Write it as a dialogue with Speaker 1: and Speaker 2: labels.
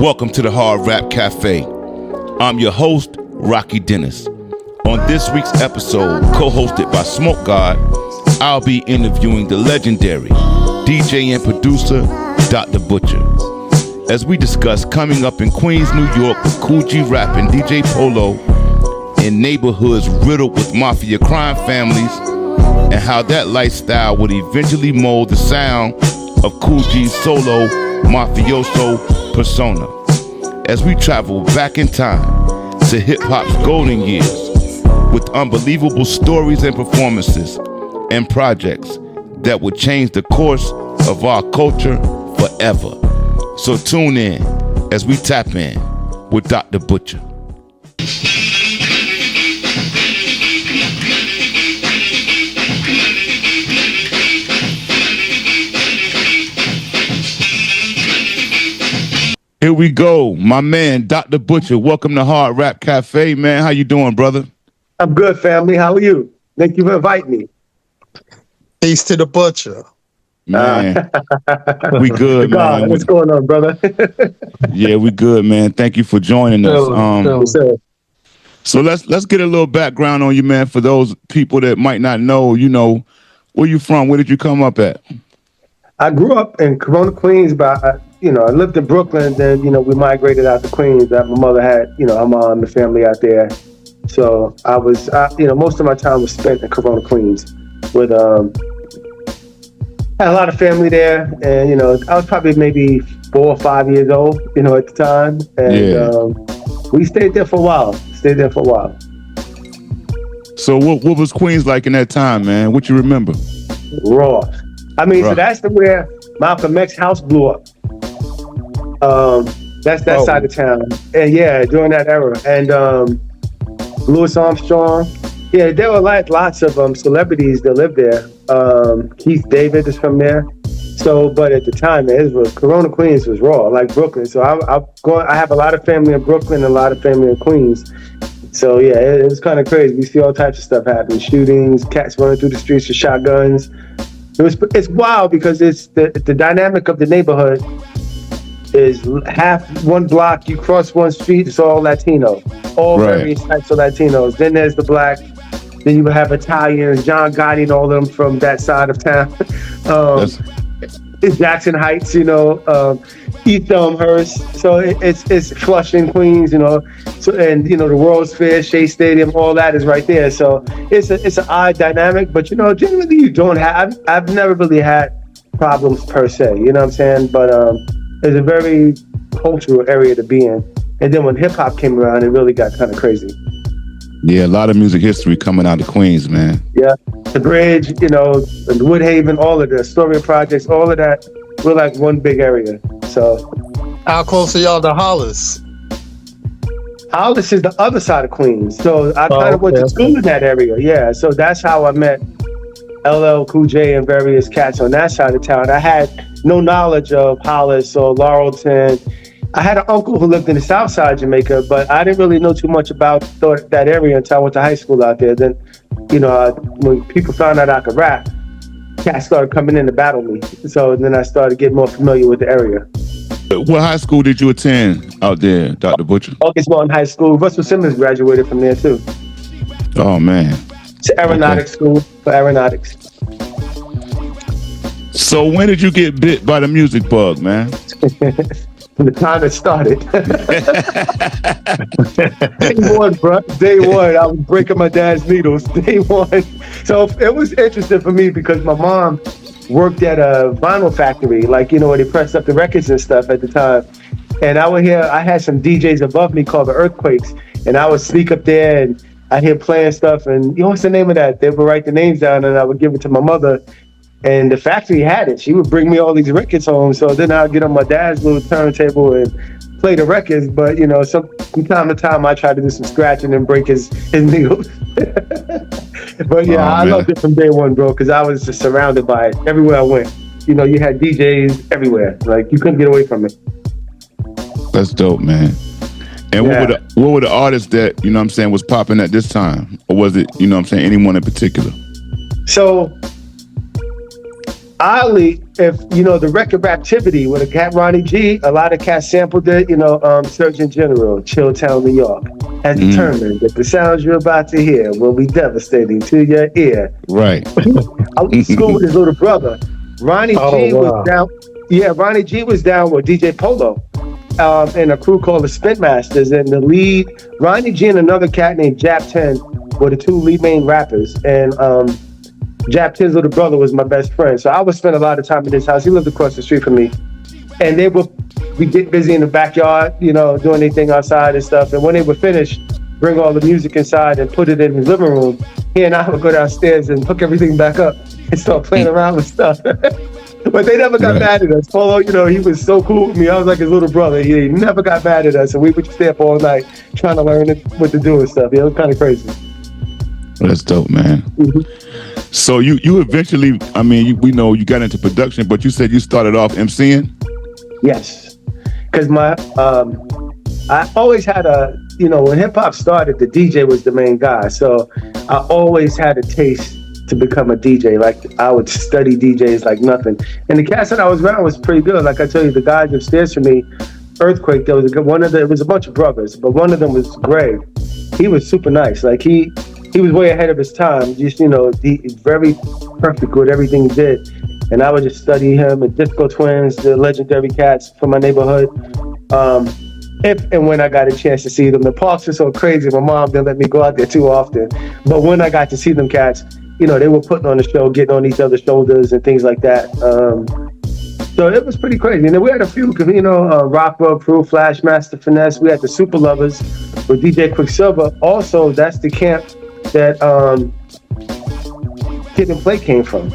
Speaker 1: Welcome to the Hard Rap Cafe. I'm your host, Rocky Dennis. On this week's episode, co-hosted by Smoke God, I'll be interviewing the legendary DJ and producer, Dr. Butcher, as we discuss coming up in Queens, New York with Kool G Rapp and DJ Polo in neighborhoods riddled with mafia crime families and how that lifestyle would eventually mold the sound of Kool G's solo mafioso persona as we travel back in time to hip-hop's golden years with unbelievable stories and performances and projects that would change the course of our culture forever. So tune in as we tap in with Dr. Butcher. Here we go, my man, Dr. Butcher. Welcome to Hard Rap Cafe, man. How you doing, brother?
Speaker 2: I'm good, family. How are you? Thank you for inviting me.
Speaker 3: Peace to the Butcher.
Speaker 1: Man, we good,
Speaker 2: God,
Speaker 1: man.
Speaker 2: what's going on, brother?
Speaker 1: Yeah, we good, man. Thank you for joining us. So let's get a little background on you, man. For those people that might not know, where you from? Where did you come up at?
Speaker 2: I grew up in Corona, Queens, but I lived in Brooklyn. Then we migrated out to Queens. My mother had her mom, the family out there. So I was, most of my time was spent in Corona, Queens, with had a lot of family there, and I was probably maybe 4 or 5 years old, at the time, and we stayed there for a while.
Speaker 1: So what was Queens like in that time, man? What you remember?
Speaker 2: Raw. So that's where Malcolm X's house blew up. That's that side of town, and during that era, and Louis Armstrong. Yeah, there were lots of celebrities that lived there. Keith David is from there. So, but at the time, Corona, Queens was raw, like Brooklyn. So I have a lot of family in Brooklyn and a lot of family in Queens. So yeah, it was kind of crazy. We see all types of stuff happen: shootings, cats running through the streets with shotguns. It's wild because it's the dynamic of the neighborhood is half one block, you cross one street, it's all Latino, various types of Latinos. Then there's the black. Then you have Italians, John Gotti and all of them from that side of town. It's Jackson Heights, East Elmhurst. So it's Flushing, Queens, So and the World's Fair, Shea Stadium, all that is right there. So it's an odd dynamic, but generally you don't have. I've never really had problems per se. You know what I'm saying? But it's a very cultural area to be in. And then when hip hop came around, it really got kind of crazy.
Speaker 1: Yeah, a lot of music history coming out of Queens, man. Yeah,
Speaker 2: the Bridge, and Woodhaven, all of the Astoria projects, all of that. We're like one big area. So,
Speaker 3: how close are y'all to Hollis?
Speaker 2: Hollis is the other side of Queens. So I kind of went to school in that area. Yeah, so that's how I met LL Cool J and various cats on that side of town. I had no knowledge of Hollis or Laurelton. I had an uncle who lived in the south side of Jamaica, but I didn't really know too much about that area until I went to high school out there. Then, when people found out I could rap, cats started coming in to battle me. So then I started getting more familiar with the area.
Speaker 1: What high school did you attend out there, Dr. Butcher?
Speaker 2: August Martin High School. Russell Simmons graduated from there too.
Speaker 1: Oh, man.
Speaker 2: It's an aeronautics school for aeronautics. So
Speaker 1: when did you get bit by the music bug, man?
Speaker 2: From the time it started. Day one, bro. Day one. I was breaking my dad's needles. Day one. So it was interesting for me because my mom worked at a vinyl factory, where they pressed up the records and stuff at the time. And I had some DJs above me called the Earthquakes. And I would sneak up there and I'd hear playing stuff. And what's the name of that? They would write the names down and I would give it to my mother. And the factory had it. She would bring me all these records home. So then I'd get on my dad's little turntable and play the records. But, from time to time, I tried to do some scratching and break his needles. But yeah, I loved it from day one, bro, because I was just surrounded by it everywhere I went. You had DJs everywhere. You couldn't get away from it.
Speaker 1: That's dope, man. And what were the artists that, was popping at this time? Or was it, anyone in particular?
Speaker 2: So, oddly, if you know the record Raptivity with a cat Ronnie G, a lot of cats sampled it. You know, Surgeon General, Chilltown, New York, has determined that the sounds you're about to hear will be devastating to your ear.
Speaker 1: Right.
Speaker 2: I went to school with his little brother. Ronnie G was down. Yeah, Ronnie G was down with DJ Polo and a crew called the Spin Masters. And the lead, Ronnie G and another cat named Jap 10 were the two lead main rappers. And Jap 10's little brother was my best friend. So I would spend a lot of time in his house. He lived across the street from me. And they would get busy in the backyard, you know, doing anything outside and stuff. And when they would finish, bring all the music inside and put it in his living room. He and I would go downstairs and hook everything back up and start playing around with stuff. But they never got mad at us. Polo, you know, he was so cool with me. I was like his little brother. He never got mad at us. And we would stay up all night trying to learn what to do and stuff. Yeah, it was kind of crazy.
Speaker 1: That's dope, man. Mm-hmm. So you eventually, I mean, we know you got into production, but you said you started off MCing?
Speaker 2: Yes. Because I always had you know, when hip hop started, the DJ was the main guy. So I always had a taste to become a DJ. Like I would study DJs like nothing. And the cast that I was around was pretty good. Like I tell you, the guys upstairs from me, Earthquake, there was it was a bunch of brothers, but one of them was Greg. He was super nice. Like he was way ahead of his time. Just, you know, very perfect with everything he did. And I would just study him and Disco Twins, the legendary cats from my neighborhood. If and when I got a chance to see them. The parks were so crazy. My mom didn't let me go out there too often. But when I got to see them cats, you know, they were putting on the show, getting on each other's shoulders and things like that. So it was pretty crazy. And then we had a few, you know, Rockwell, Proof, Flash, Master Finesse. We had the Super Lovers with DJ Quicksilver. Also, that's the camp that Kid and Play came from.